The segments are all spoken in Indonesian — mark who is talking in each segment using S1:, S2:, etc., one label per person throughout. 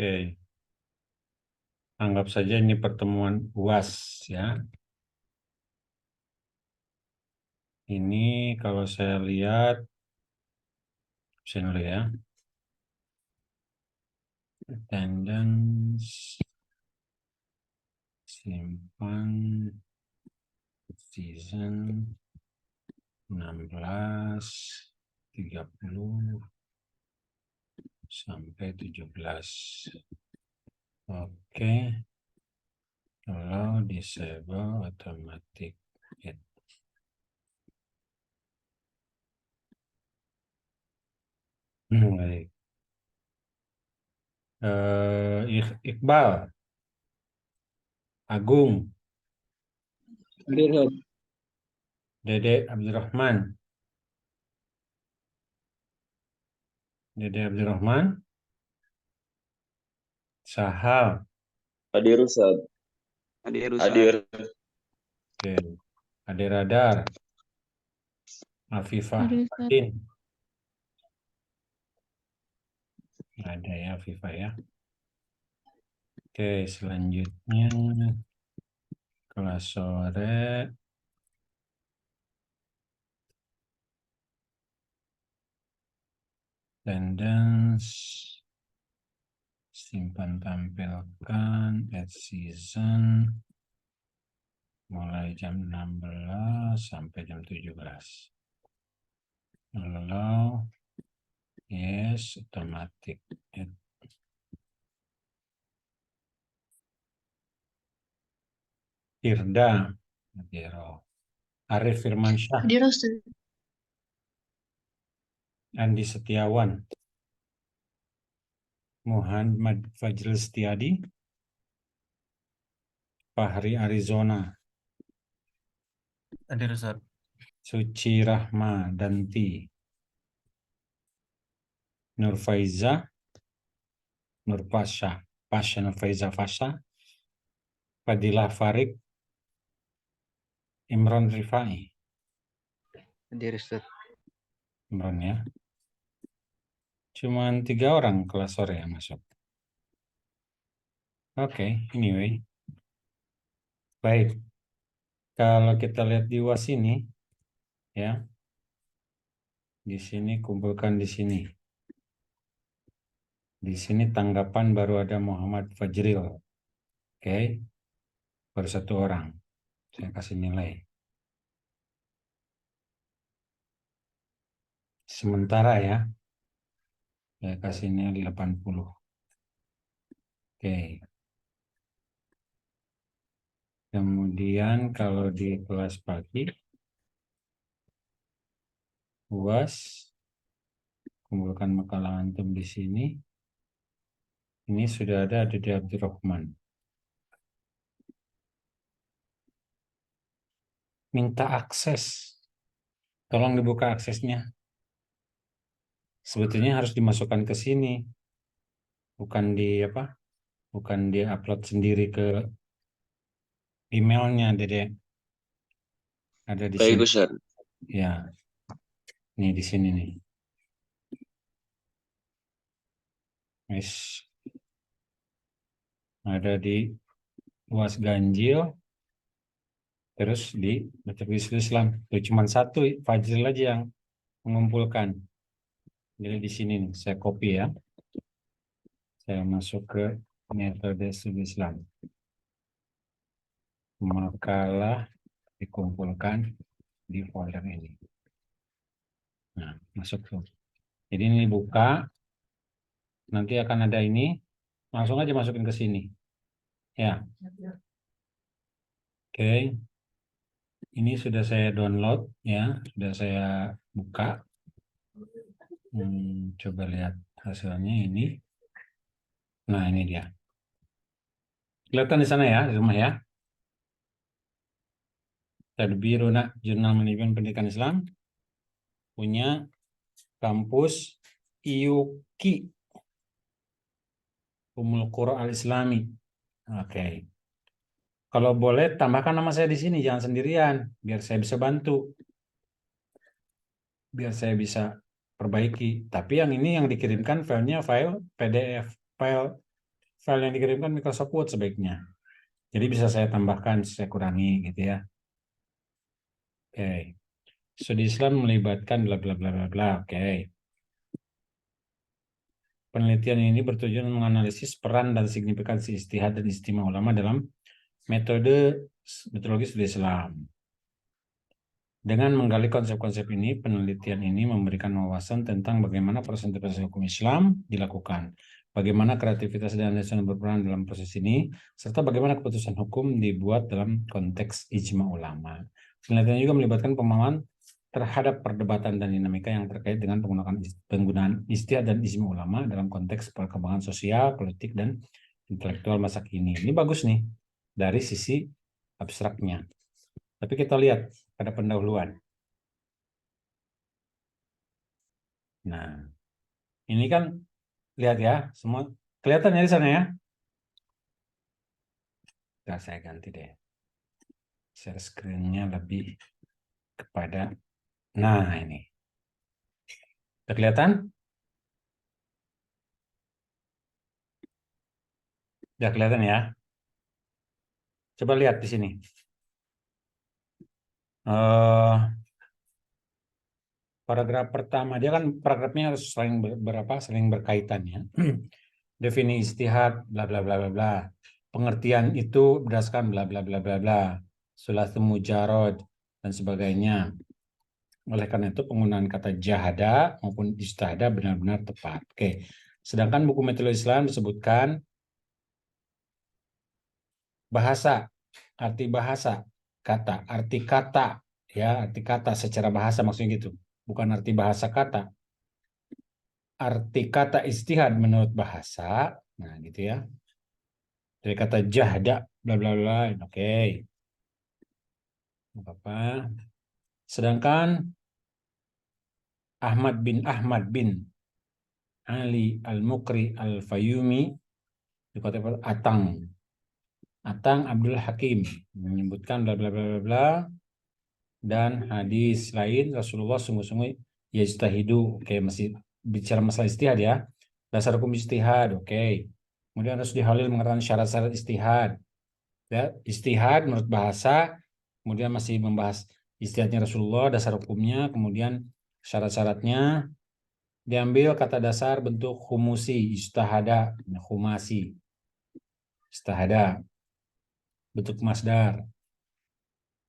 S1: Oke. Anggap saja ini pertemuan UAS ya. Ini kalau saya lihat, saya dulu ya. Attendance, simpan, season, 16, 30, sampai 17. Oke. Kalau disable automatic hit. Baik. Iqbal, Agung,
S2: Hadir.
S1: Dede Abdurrahman, Sahal,
S3: Hadir Ustaz.
S2: Hadir Ustaz.
S3: Hadir.
S1: oke. Ade Radar, Afifah
S4: Hadir, Ustaz.
S1: Fatin. Ada ya Afifah ya. Oke, selanjutnya kelas sore. Attendance, simpan tampilkan, add season, mulai jam 16 sampai jam 17. Allow, yes, automatic. Firda, Arif Firmansyah,
S4: Hadir, Ustaz.
S1: Andi Setiawan, Muhammad Fajrul Setiadi, Fahri Arizona,
S2: Hadir Ustaz.
S1: Suci Rahma Danti, Nur Faiza, Nur Pasha, Nur Faiza Fasha, Fadilah Farid, Imron Rifai.
S2: Hadir Ustaz.
S1: Imron ya. Cuman 3 orang kelas sore yang masuk. Oke, anyway. Baik. Kalau kita lihat di UAS ini, ya. Di sini kumpulkan di sini. Di sini tanggapan baru ada Muhammad Fajril. Oke. Baru 1 orang. Saya kasih nilai. Sementara ya. Saya kasih nilai 80. Oke. Kemudian kalau di kelas pagi, UAS, kumpulkan makalah antum di sini. Ini sudah ada Dede Abdurrahman. Minta akses. Tolong dibuka aksesnya. Sebetulnya harus dimasukkan ke sini. Bukan di apa? Bukan di upload sendiri ke emailnya, Dede. Ada di
S3: Baik
S1: sini.
S3: Ustaz.
S1: Ya. Nih di sini nih. Yes. Ada di UAS Ganjil. Terus di Baca Tulis Islam. Itu cuma 1, Fajril aja yang mengumpulkan. Jadi di sini nih, saya copy ya. Saya masuk ke metode studi Islam. Makalah dikumpulkan di folder ini. Nah, masuk tuh. Jadi ini buka. Nanti akan ada ini. Langsung aja masukin ke sini. Ya. Oke. Ini sudah saya download ya. Sudah saya buka. Coba lihat hasilnya ini. Nah, ini dia. Kelihatan di sana ya, di rumah ya. Tadbiruna Jurnal Manajemen Pendidikan Islam punya kampus IUKI Ummul Qura Al-Islami. Oke. Kalau boleh tambahkan nama saya di sini, jangan sendirian, biar saya bisa bantu. Biar saya bisa perbaiki. Tapi yang ini yang dikirimkan filenya file PDF, file file yang dikirimkan Microsoft Word sebaiknya. Jadi bisa saya tambahkan, saya kurangi gitu ya. Oke. Studi Islam melibatkan bla bla bla bla bla. Oke. Penelitian ini bertujuan menganalisis peran dan signifikansi ijtihad dan istimewa ulama dalam metodologi studi Islam. Dengan menggali konsep-konsep ini, penelitian ini memberikan wawasan tentang bagaimana proses interpretasi hukum Islam dilakukan, bagaimana kreativitas dan nasional berperan dalam proses ini, serta bagaimana keputusan hukum dibuat dalam konteks ijma ulama. Penelitian juga melibatkan pemahaman terhadap perdebatan dan dinamika yang terkait dengan penggunaan ijtihad dan ijma ulama dalam konteks perkembangan sosial, politik, dan intelektual masa kini. Ini bagus nih dari sisi abstraknya. Tapi kita lihat pada pendahuluan. Nah, ini kan lihat ya, semua kelihatan ya di sana ya. Nah, saya ganti deh. Share screen-nya lebih kepada, nah ini. Udah kelihatan? Udah kelihatan ya. Coba lihat di sini. Paragraf pertama, dia kan paragrafnya harus saling berkaitan ya. Definisi ijtihad, bla bla bla bla bla. Pengertian itu berdasarkan bla bla bla bla bla. Sulatul mujarad dan sebagainya. Oleh karena itu penggunaan kata jahada maupun ijtihada benar-benar tepat. Oke. Sedangkan buku metodologi Islam disebutkan bahasa, arti kata, ya, arti kata secara bahasa maksudnya gitu. Bukan arti bahasa kata. Arti kata ijtihad menurut bahasa, nah gitu ya. Dari kata jahda, bla bla bla, oke. Apa-apa. Sedangkan Ahmad bin Ali Al-Mukri Al-Fayumi dikatakan Atang Abdul Hakim menyebutkan bla bla bla bla bla, dan hadis lain Rasulullah sungguh-sungguh yajtahidu. Oke, masih bicara masalah ijtihad ya. Dasar hukum ijtihad, oke. Kemudian harus dihalil mengatakan syarat-syarat ijtihad. Ya, ijtihad menurut bahasa, kemudian masih membahas ijtihadnya Rasulullah, dasar hukumnya, kemudian syarat-syaratnya. Diambil kata dasar bentuk humusi, ijtihada, humasi, ijtihada, bentuk masdar.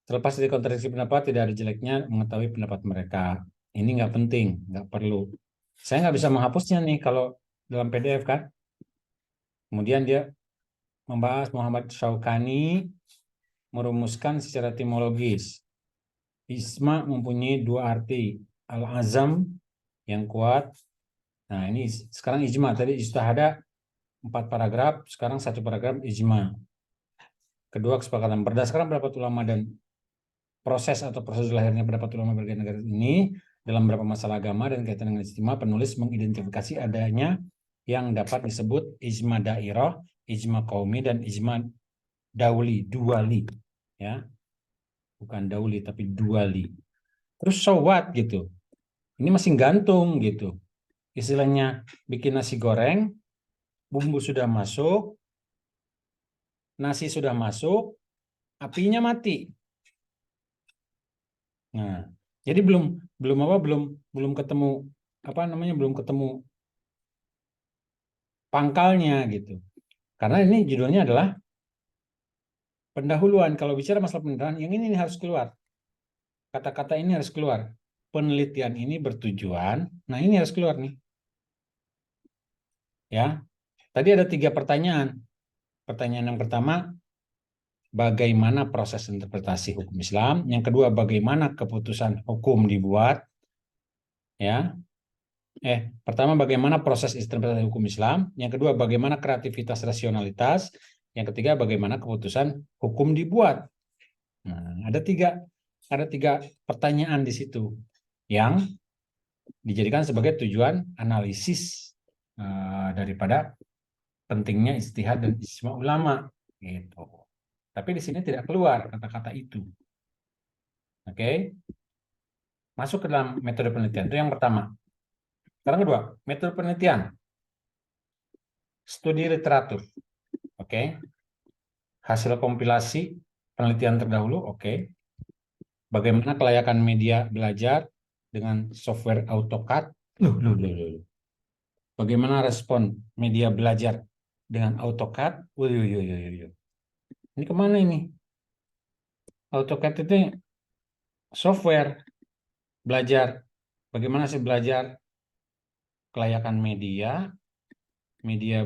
S1: Terlepas dari kontradiksi pendapat, tidak ada jeleknya mengetahui pendapat mereka. Ini nggak penting, nggak perlu. Saya nggak bisa menghapusnya nih kalau dalam PDF kan. Kemudian dia membahas Muhammad Syaukani merumuskan secara etimologis. Isma mempunyai dua arti. Al-azam yang kuat. Nah ini sekarang ijma. Tadi ijtihada 4 paragraf, sekarang 1 paragraf ijma. Kedua kesepakatan. Berdasarkan pendapat ulama dan proses lahirnya pendapat ulama berbagai negara ini dalam beberapa masalah agama dan kaitan dengan ijma, penulis mengidentifikasi adanya yang dapat disebut ijma dairah, ijma qaumi, dan ijma duali, ya, bukan dauli tapi duali. Terus so what gitu, ini masih gantung gitu, istilahnya bikin nasi goreng, bumbu sudah masuk, nasi sudah masuk, apinya mati. Nah, jadi belum ketemu belum ketemu pangkalnya gitu. Karena ini judulnya adalah pendahuluan. Kalau bicara masalah pendahuluan, yang ini harus keluar. Kata-kata ini harus keluar. Penelitian ini bertujuan, nah ini harus keluar nih. Ya. Tadi ada 3 pertanyaan. Pertanyaan yang pertama, bagaimana proses interpretasi hukum Islam? Yang kedua, bagaimana keputusan hukum dibuat? Ya. Pertama, bagaimana proses interpretasi hukum Islam? Yang kedua, bagaimana kreativitas rasionalitas? Yang ketiga, bagaimana keputusan hukum dibuat? Nah, ada tiga pertanyaan di situ yang dijadikan sebagai tujuan analisis daripada pentingnya ijtihad dan ijma ulama gitu. Tapi di sini tidak keluar kata-kata itu. Oke. Masuk ke dalam metode penelitian. Itu yang pertama. Sekarang kedua, metode penelitian. studi literatur. Oke. Hasil kompilasi penelitian terdahulu, oke. Bagaimana kelayakan media belajar dengan software AutoCAD? Loh. Bagaimana respon media belajar dengan AutoCAD? Wih. Ini kemana ini? AutoCAD itu software belajar. Bagaimana sih belajar kelayakan media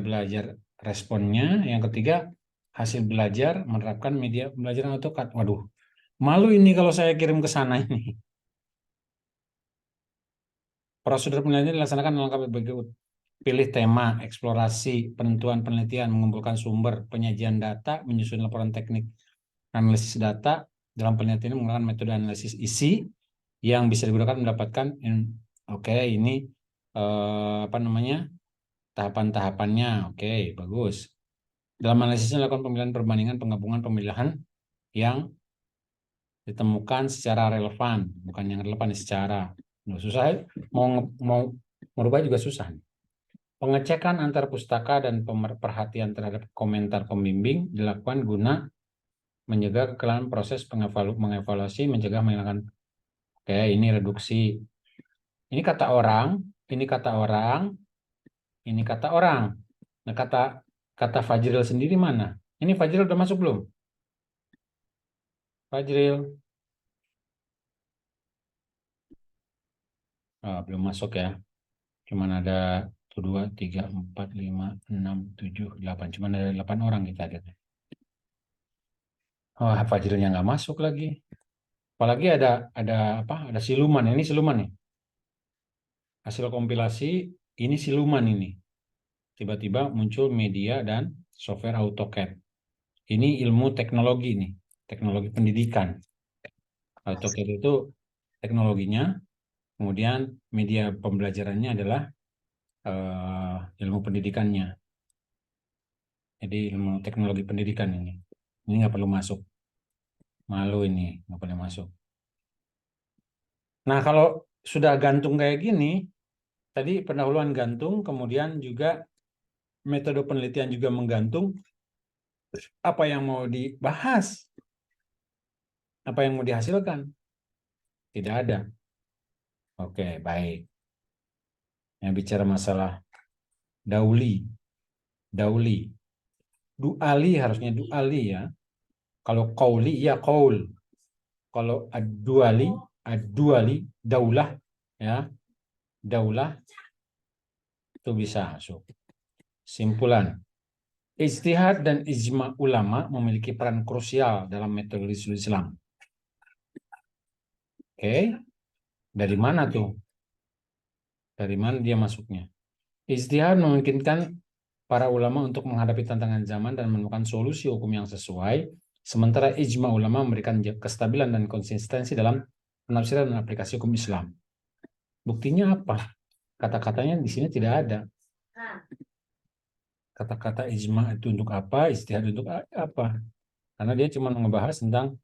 S1: belajar responnya. Yang ketiga, hasil belajar menerapkan media belajar AutoCAD. Waduh, malu ini kalau saya kirim ke sana ini. Prosedur penelitian dilaksanakan melengkapi berikut. Pilih tema, eksplorasi, penentuan penelitian, mengumpulkan sumber, penyajian data, menyusun laporan teknik, analisis data. Dalam penelitian ini menggunakan metode analisis isi yang bisa digunakan mendapatkan ini tahapan-tahapannya. Oke, bagus. Dalam analisisnya lakukan pemilihan perbandingan penggabungan pemilihan yang ditemukan secara relevan, bukan yang relevan secara. Susah, mau merubah juga susah. Pengecekan antar pustaka dan perhatian terhadap komentar pembimbing dilakukan guna mencegah kekeliruan proses mengevaluasi, mencegah menghilangkan. Oke, ini reduksi. Ini kata orang, ini kata orang, ini kata orang. Nah, kata Fajril sendiri mana? Ini Fajril udah masuk belum? Fajril. Belum masuk ya. Cuman ada 2, 3, 4, 5, 6, 7, 8. Cuman ada 8 orang kita ada. Oh, Fajrilnya nggak masuk lagi. Apalagi ada siluman. Ini siluman nih. Hasil kompilasi ini siluman ini. Tiba-tiba muncul media dan software AutoCAD. Ini ilmu teknologi nih, teknologi pendidikan. AutoCAD itu teknologinya, kemudian media pembelajarannya adalah ilmu pendidikannya. Jadi ilmu teknologi pendidikan ini. Ini nggak perlu masuk. Malu ini, nggak perlu masuk. Nah, kalau sudah gantung kayak gini, tadi pendahuluan gantung, kemudian juga metode penelitian juga menggantung. Apa yang mau dibahas? Apa yang mau dihasilkan? Tidak ada. Oke, baik. Yang bicara masalah dauli. Duali harusnya duali ya. Kalau qauli ya qaul. Kalau ad-duali, daulah ya. Daulah itu bisa masuk. Simpulan. Ijtihad dan ijma ulama memiliki peran krusial dalam metodologi Islam. Oke. Dari mana tuh? Dari mana dia masuknya? Ijtihad memungkinkan para ulama untuk menghadapi tantangan zaman dan menemukan solusi hukum yang sesuai, sementara ijma ulama memberikan kestabilan dan konsistensi dalam penafsiran dan aplikasi hukum Islam. Buktinya apa? Kata-katanya di sini tidak ada. Kata-kata ijma itu untuk apa, ijtihad untuk apa? Karena dia cuma ngebahas tentang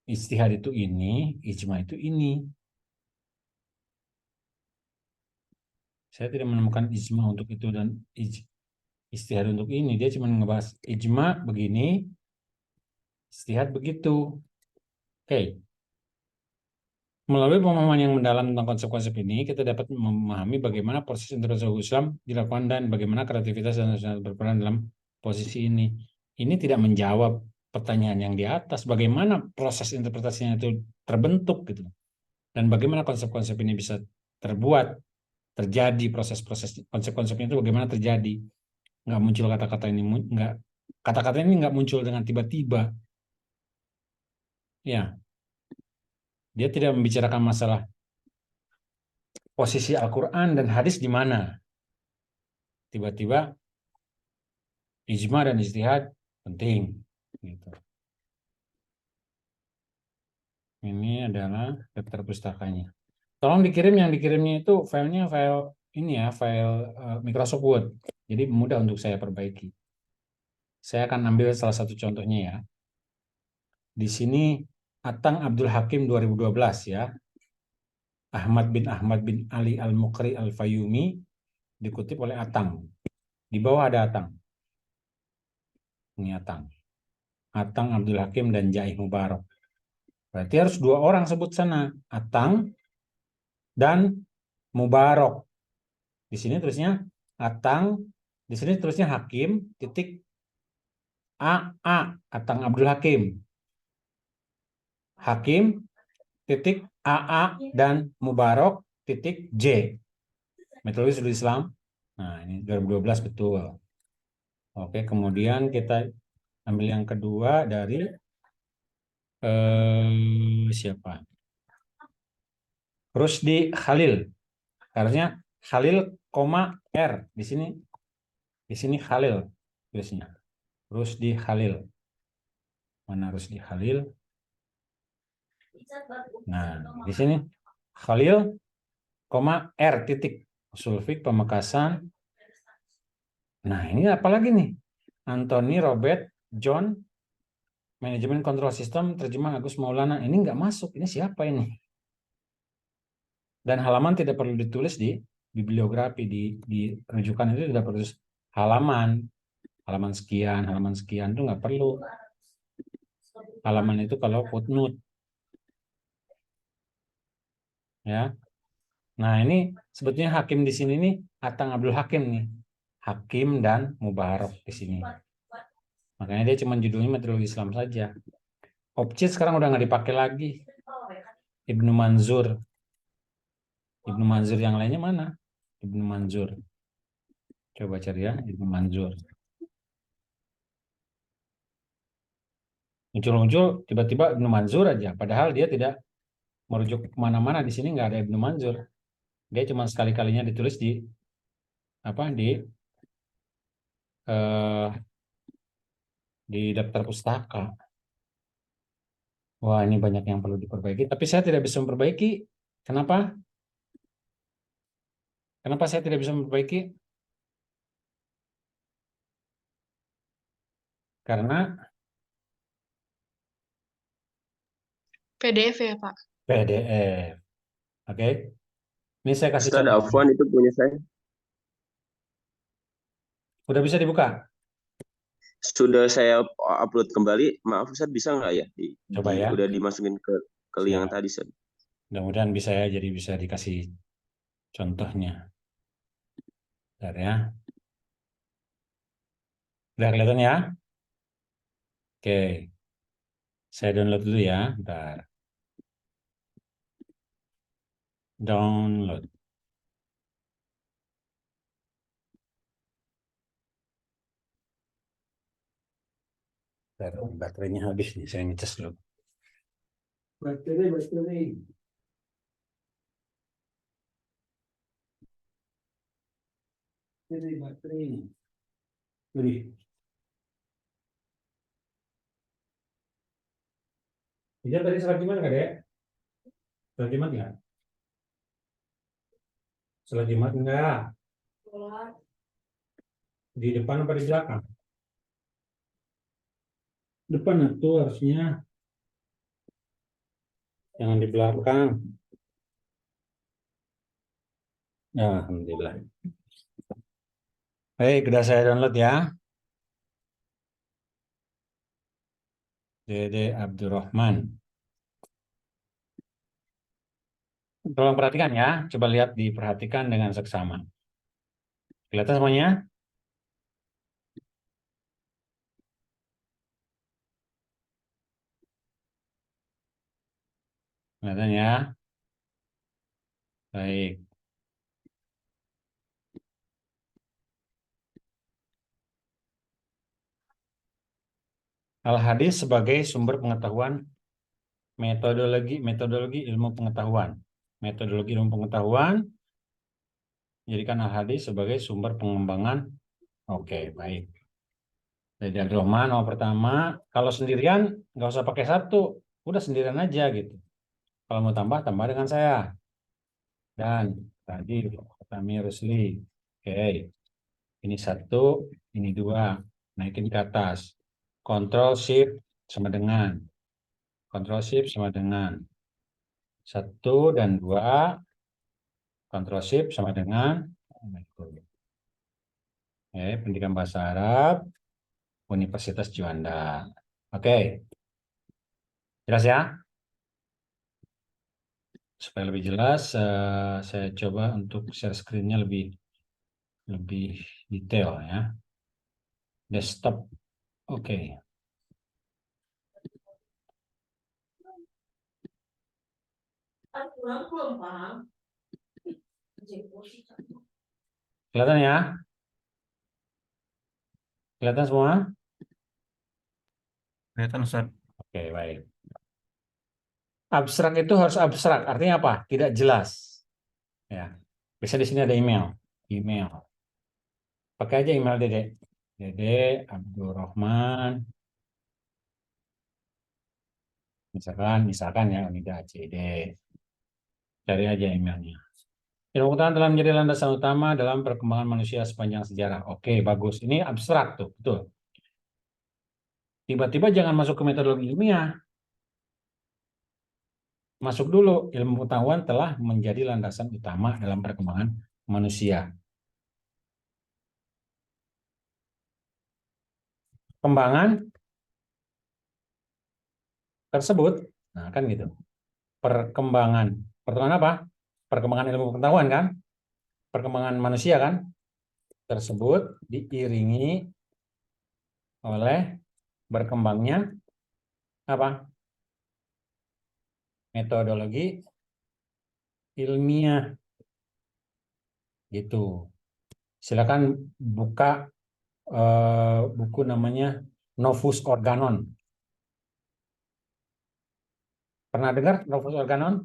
S1: ijtihad itu ini, ijma itu ini. Saya tidak menemukan ijma untuk itu dan ijtihad untuk ini. Dia cuma ngebahas ijma begini, ijtihad begitu. Oke. Melalui pemahaman yang mendalam tentang konsep-konsep ini, kita dapat memahami bagaimana proses interpretasi Islam dilakukan dan bagaimana kreativitas dan berperan dalam posisi ini. Ini tidak menjawab pertanyaan yang di atas, bagaimana proses interpretasinya itu terbentuk gitu. Dan bagaimana konsep-konsep ini bisa terbuat, terjadi proses-proses konsep-konsepnya itu bagaimana terjadi. Nggak muncul kata-kata ini nggak muncul dengan tiba-tiba. Ya, dia tidak membicarakan masalah posisi Al-Quran dan hadis di mana. Tiba-tiba ijma dan ijtihad penting. Gitu. Ini adalah daftar pustakanya. Tolong dikirim, yang dikirimnya itu filenya file ini ya, file Microsoft Word. Jadi mudah untuk saya perbaiki. Saya akan ambil salah satu contohnya ya. Di sini Atang Abdul Hakim 2012 ya. Ahmad bin Ali Al-Mukri Al-Fayumi dikutip oleh Atang. Di bawah ada Atang. Ini Atang. Atang, Abdul Hakim, dan Jaih Mubarak. Berarti harus 2 orang sebut sana. Atang dan Mubarak. Di sini terusnya Atang. Di sini terusnya Hakim, titik A. Atang Abdul Hakim. Hakim, titik AA, dan Mubarak, titik J. Metode studi Islam. Nah, ini 2012 betul. Oke, kemudian kita ambil yang kedua dari siapa? Rusdi Khalil. Harusnya Khalil, R di sini. Di sini Khalil tulisnya. Rusdi Khalil. Mana Rusdi Khalil? Nah, di sini Khalil, R titik. Sulfik Pamekasan. Nah, ini apa lagi nih? Anthony Robert John Manajemen Kontrol Sistem terjemah Agus Maulana. Ini nggak masuk. Ini siapa ini? Dan halaman tidak perlu ditulis di bibliografi, di rujukan itu tidak perlu halaman sekian itu nggak perlu. Halaman itu kalau footnote, ya. Nah, ini sebetulnya hakim di sini nih Atang Abdul Hakim nih, Hakim dan Mubarak di sini. Makanya dia cuma judulnya metodologi Islam saja. Opcit sekarang udah nggak dipakai lagi. Ibnu Manzur. Ibnu Manzur yang lainnya mana? Ibnu Manzur. Coba cari ya, Ibnu Manzur. Muncul-muncul tiba-tiba Ibnu Manzur aja. Padahal dia tidak merujuk kemana-mana. Di sini nggak ada Ibnu Manzur. Dia cuma sekali-kalinya ditulis di eh, di daftar pustaka. Wah, ini banyak yang perlu diperbaiki. Tapi saya tidak bisa memperbaiki. Kenapa? Kenapa saya tidak bisa memperbaiki? Karena
S3: PDF ya, Pak?
S1: PDF. Oke. Ini saya kasih
S2: Ustadz
S1: contoh.
S2: Afwan itu punya saya.
S1: Udah bisa dibuka?
S2: Sudah saya upload kembali. Maaf Ustadz, bisa nggak ya?
S1: Coba ya.
S2: Udah dimasukin ke link yang
S1: Siap.
S2: tadi Ustadz.
S1: Mudah-mudahan bisa ya, jadi bisa dikasih contohnya. Bentar ya. Udah kelihatan ya? Oke. Saya download dulu ya. Bentar. Download. Bentar, baterainya habis nih. Saya ngecas dulu. Baterai. Baterai. Wih. Dia tadi salah gimana nggak, Dek? Salah Jumat nggak? Salah Jumat nggak? Di depan apa di belakang? Depan itu harusnya. Jangan di belakang. Ya, alhamdulillah. Baik, sudah saya download ya. Dede Abdurrahman. Tolong perhatikan ya. Coba lihat, diperhatikan dengan seksama. Kelihatan semuanya? Kelihatan ya? Baik. Al-hadis sebagai sumber pengetahuan, metodologi ilmu pengetahuan. Metodologi ilmu pengetahuan, jadikan al-hadis sebagai sumber pengembangan. Oke, baik. Jadi Abdurrahman nomor pertama, kalau sendirian nggak usah pakai satu, udah sendirian aja gitu. Kalau mau tambah, tambah dengan saya. Dan tadi Fatami Rusli. Oke, ini 1, ini 2. Naikin ke atas. Control Shift sama dengan. Control Shift sama dengan 1 dan 2. Control Shift sama dengan Pendidikan Bahasa Arab, Universitas Juanda. Oke, jelas ya? Supaya lebih jelas, saya coba untuk share screen-nya lebih detail ya. Desktop, oke. Kelihatan ya? Kelihatan semua?
S3: Kelihatan Ustaz.
S1: Oke, baik. Abstrak itu harus abstrak, artinya apa? Tidak jelas. Ya, bisa di sini ada email. Email. Pakai aja email Dede. Dede Abdurrahman. Misalkan ya Unida CD. Cari aja emailnya. Ilmu pengetahuan telah menjadi landasan utama dalam perkembangan manusia sepanjang sejarah. Oke, bagus. Ini abstrak tuh, betul. Tiba-tiba jangan masuk ke metodologi ilmiah. Masuk dulu, ilmu pengetahuan telah menjadi landasan utama dalam perkembangan manusia. Kembangan tersebut, nah kan gitu. Perkembangan apa? Perkembangan ilmu pengetahuan kan? Perkembangan manusia kan? Tersebut diiringi oleh berkembangnya apa? Metodologi ilmiah gitu. Silakan buka buku namanya Novus Organon. Pernah dengar Novus Organon?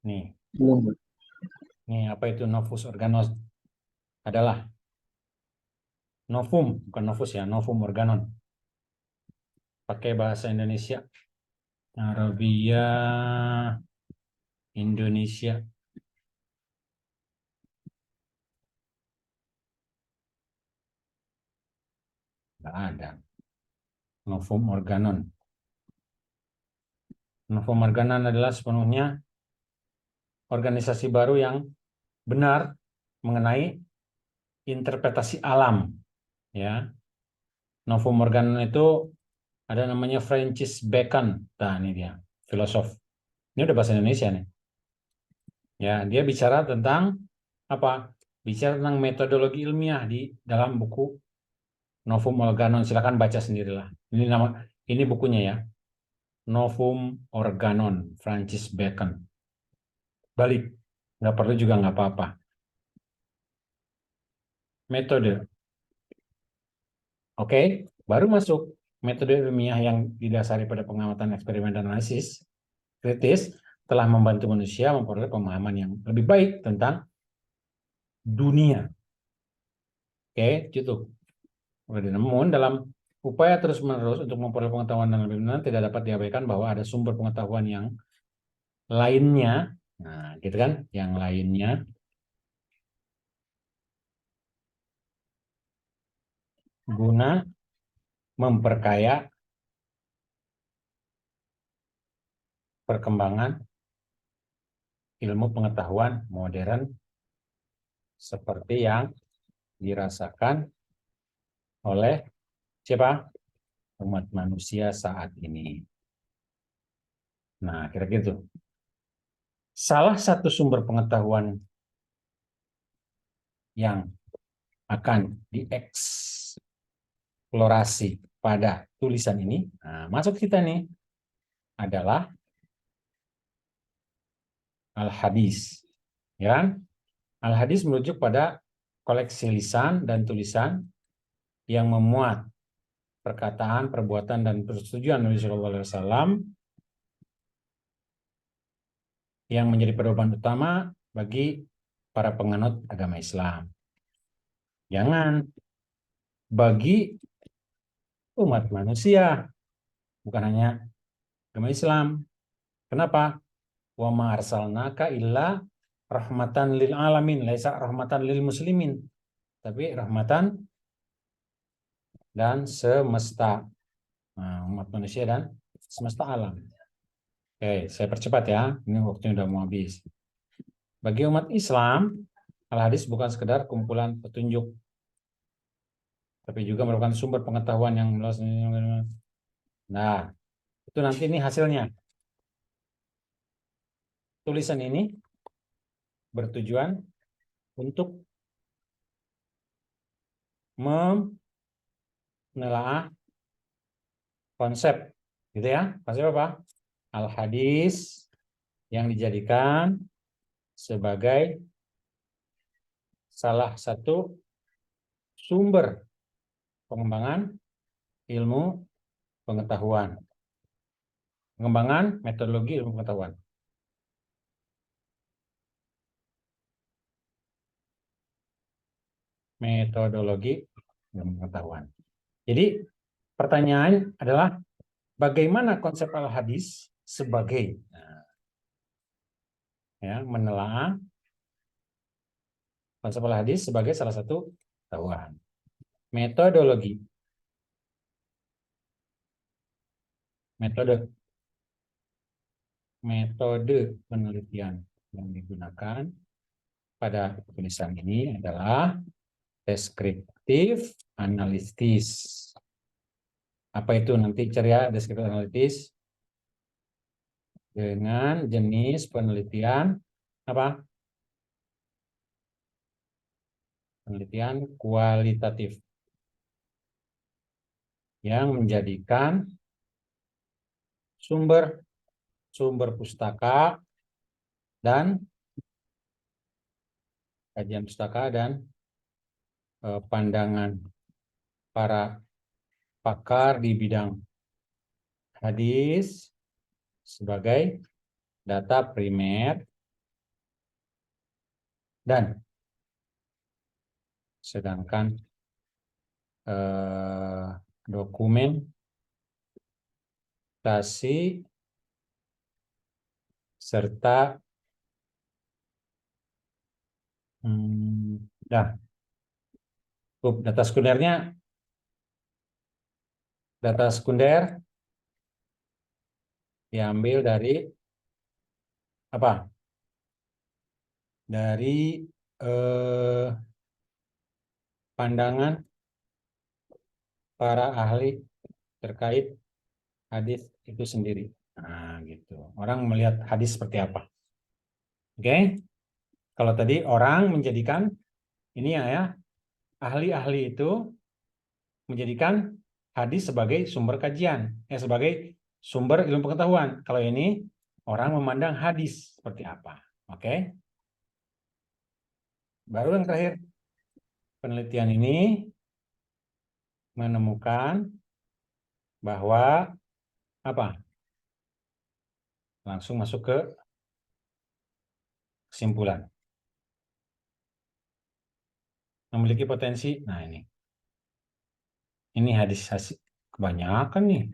S1: Nih, nih apa itu Novus Organon? Adalah Novum, bukan Novus ya, Novum Organon. Pakai bahasa Indonesia, Arabia, Indonesia. Nggak ada. Novum Organon. Novum Organon adalah sepenuhnya organisasi baru yang benar mengenai interpretasi alam. Ya, Novum Organon itu ada namanya Francis Bacon. Nah, ini dia, filosof. Ini udah bahasa Indonesia nih. Ya, dia bicara tentang apa? Bicara tentang metodologi ilmiah di dalam buku Novum Organon. Silakan baca sendirilah. Ini bukunya ya. Novum Organon, Francis Bacon. Balik, nggak perlu juga nggak apa-apa. Metode, oke, baru masuk metode ilmiah yang didasari pada pengamatan eksperimen dan analisis kritis telah membantu manusia memperoleh pemahaman yang lebih baik tentang dunia. Oke, gitu. Namun dalam upaya terus-menerus untuk memperoleh pengetahuan yang lebih benar, tidak dapat diabaikan bahwa ada sumber pengetahuan yang lainnya. Nah, gitu kan? Yang lainnya guna memperkaya perkembangan ilmu pengetahuan modern seperti yang dirasakan oleh siapa? Umat manusia saat ini. Nah, kira-kira itu. Salah satu sumber pengetahuan yang akan dieksplorasi pada tulisan ini, nah, masuk kita nih, adalah Al-Hadis. Ya kan? Al-Hadis merujuk pada koleksi lisan dan tulisan yang memuat perkataan, perbuatan, dan persetujuan Nabi Shallallahu Alaihi Wasallam yang menjadi pedoman utama bagi para penganut agama Islam. Jangan bagi umat manusia, bukan hanya agama Islam. Kenapa? Wa ma arsalnaka illa rahmatan lil alamin, laisa rahmatan lil muslimin, tapi rahmatan dan semesta. Nah, umat manusia dan semesta alam. Oke, saya percepat ya. Ini waktunya udah mau habis. Bagi umat Islam, Al-hadis bukan sekedar kumpulan petunjuk, tapi juga merupakan sumber pengetahuan yang meluas. Nah, itu nanti ini hasilnya. Tulisan ini bertujuan untuk menelaah konsep, gitu ya. Konsep apa? Al-hadis yang dijadikan sebagai salah satu sumber pengembangan ilmu pengetahuan. Pengembangan metodologi ilmu pengetahuan. Metodologi ilmu pengetahuan. Jadi pertanyaan adalah bagaimana konsep al-hadis sebagai menelaah konsep al-hadis sebagai salah satu pengetahuan. Metode penelitian yang digunakan pada tulisan ini adalah deskriptif analitis. Apa itu nanti ceria deskriptif analitis? Dengan jenis penelitian apa? Penelitian kualitatif yang menjadikan sumber pustaka dan kajian pustaka dan pandangan para pakar di bidang hadis sebagai data primer dan sedangkan dokumentasi serta data sekunder diambil dari apa? Dari pandangan para ahli terkait hadis itu sendiri. Nah, gitu. Orang melihat hadis seperti apa? Oke. Kalau tadi orang menjadikan ini ya, ahli-ahli itu menjadikan hadis sebagai sumber kajian, sebagai sumber ilmu pengetahuan. Kalau ini orang memandang hadis seperti apa. Oke. Baru yang terakhir, penelitian ini menemukan bahwa apa? Langsung masuk ke kesimpulan. Memiliki potensi. Nah, ini hadis kebanyakan nih.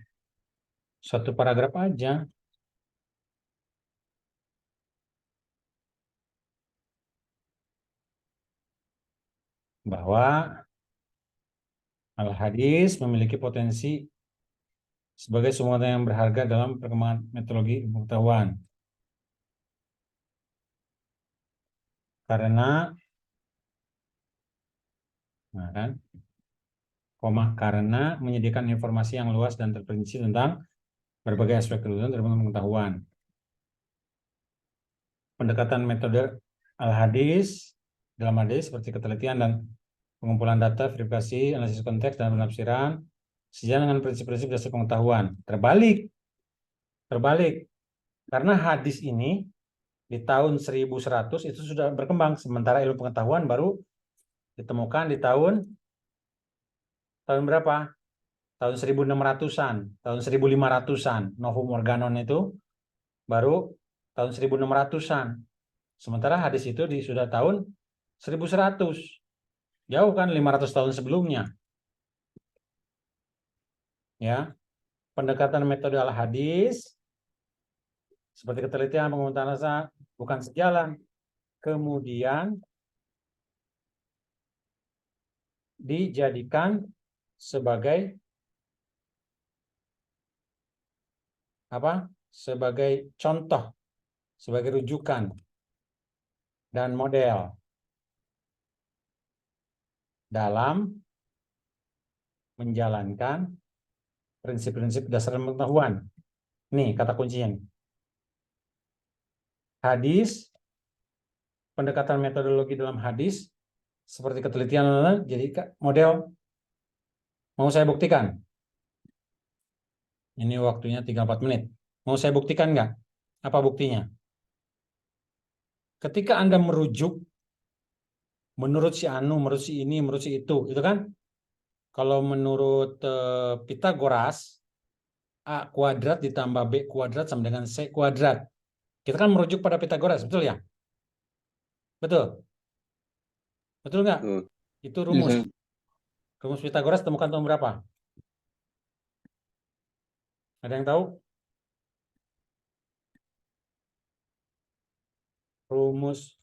S1: Satu paragraf aja. Bahwa al-hadis memiliki potensi sebagai sumber yang berharga dalam perkembangan metodologi pengetahuan. Karena karena menyediakan informasi yang luas dan terperinci tentang berbagai aspek kebutuhan terhadap pengetahuan. Pendekatan metode al-hadis dalam hadis seperti ketelitian dan pengumpulan data, verifikasi, analisis konteks, dan penafsiran sejalan dengan prinsip-prinsip dasar pengetahuan. Terbalik. Karena hadis ini di tahun 1100 itu sudah berkembang, sementara ilmu pengetahuan baru ditemukan di tahun berapa? Tahun 1600-an, tahun 1500-an. Novum Organon itu baru tahun 1600-an. Sementara hadis itu sudah tahun 1100. Jauh kan 500 tahun sebelumnya. Ya. Pendekatan metode al-hadis seperti ketelitian pengukuran rasa bukan sejalan. Kemudian dijadikan sebagai apa? Sebagai contoh, sebagai rujukan dan model dalam menjalankan prinsip-prinsip dasar pengetahuan. Nih kata kuncinya. Hadis, pendekatan metodologi dalam hadis, seperti ketelitian, jadi model. Mau saya buktikan? Ini waktunya 3-4 menit. Mau saya buktikan nggak? Apa buktinya? Ketika Anda merujuk, menurut si Anu, menurut si ini, menurut si itu kan? Kalau menurut Pitagoras, A kuadrat ditambah B kuadrat sama dengan C kuadrat. Kita kan merujuk pada Pitagoras, betul ya? Betul? Betul nggak? Itu rumus. Rumus Pitagoras temukan tahun berapa? Ada yang tahu? Rumus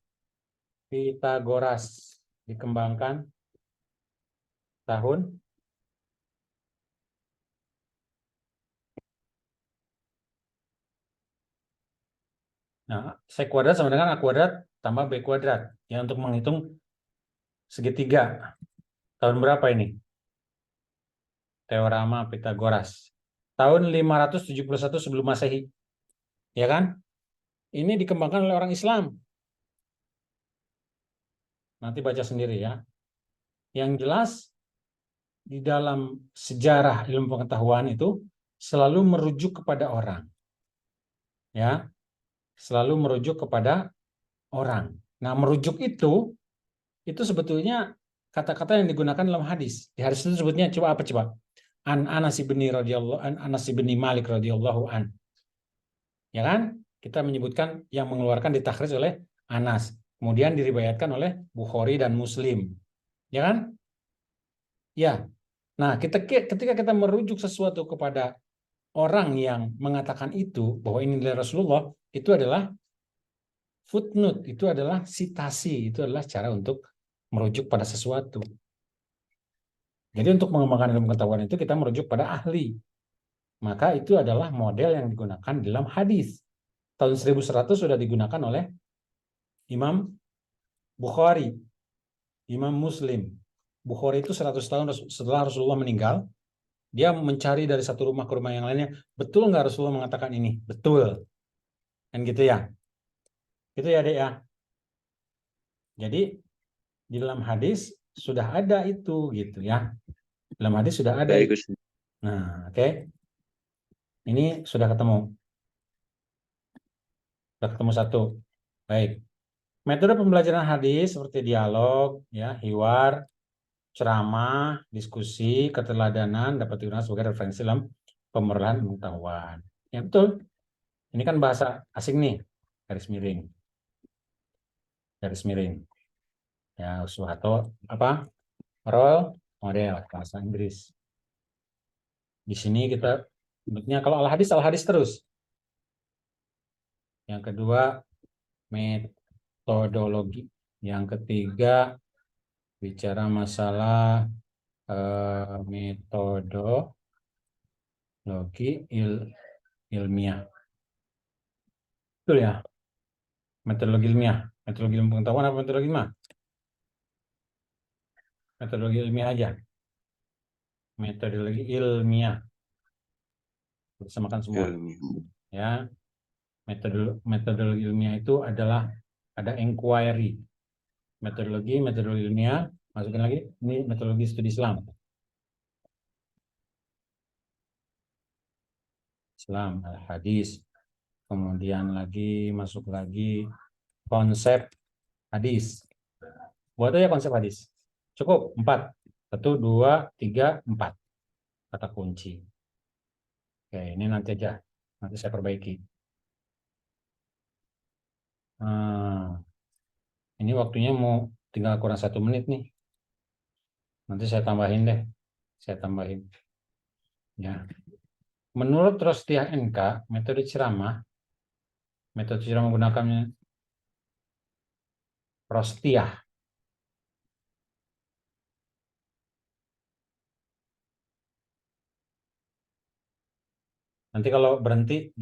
S1: Pitagoras dikembangkan tahun C kuadrat sama dengan A kuadrat tambah B kuadrat. Ya, untuk menghitung segitiga. Tahun berapa ini? Teorema Pitagoras. Tahun 571 sebelum Masehi. Ya kan? Ini dikembangkan oleh orang Islam. Nanti baca sendiri ya. Yang jelas, di dalam sejarah ilmu pengetahuan itu selalu merujuk kepada orang. Ya, selalu merujuk kepada orang. Nah, merujuk itu sebetulnya kata-kata yang digunakan dalam hadis. Di hadis itu sebutnya coba apa coba? An Anas bin Malik radhiyallahu an. Ya kan? Kita menyebutkan yang mengeluarkan ditakhrij oleh Anas. Kemudian diriwayatkan oleh Bukhari dan Muslim. Ya kan? Ya. Nah, ketika kita merujuk sesuatu kepada orang yang mengatakan itu, bahwa ini dari Rasulullah, itu adalah footnote, itu adalah sitasi, itu adalah cara untuk merujuk pada sesuatu. Jadi untuk mengembangkan ilmu pengetahuan itu kita merujuk pada ahli. Maka itu adalah model yang digunakan dalam hadis. Tahun 1100 sudah digunakan oleh Imam Bukhari, Imam Muslim. Bukhari itu 100 tahun setelah Rasulullah meninggal, dia mencari dari satu rumah ke rumah yang lainnya, betul nggak Rasulullah mengatakan ini? Betul. Kan gitu ya. Gitu ya, Dek ya. Jadi di dalam hadis sudah ada itu gitu ya. Dalam hadis sudah ada. Nah, oke. Ini sudah ketemu. Sudah ketemu satu. Baik. Metode pembelajaran hadis seperti dialog, ya, hiwar, ceramah, diskusi, keteladanan dapat digunakan sebagai referensi dalam pemerahan pengetahuan. Ya betul. Ini kan bahasa asing nih, garis miring. Garis miring. Ya, suatu apa? Role model bahasa Inggris. Di sini kita sebutnya kalau al-hadis terus. Yang kedua metodologi. Yang ketiga bicara masalah metodologi ilmiah. Betul ya? Metodologi ilmiah. Metodologi ilmu pengetahuan apa metodologi ilmiah? Metodologi ilmiah aja. Metodologi ilmiah. Bersamakan semua. Ya. Metodologi ilmiah itu adalah ada inquiry. Metodologi ilmiah. Masukin lagi. Ini metodologi studi Islam. Islam, hadis. Kemudian lagi masuk lagi konsep hadis. Buat aja konsep hadis. Cukup 4. 1, 2, 3, 4. Kata kunci. Oke, ini nanti aja. Nanti saya perbaiki. Ini waktunya mau tinggal kurang 1 menit nih. Nanti saya tambahin deh. Saya tambahin. Ya. Menurut Rostiah NK, metode ceramah menggunakan Rostiah. Nanti kalau berhenti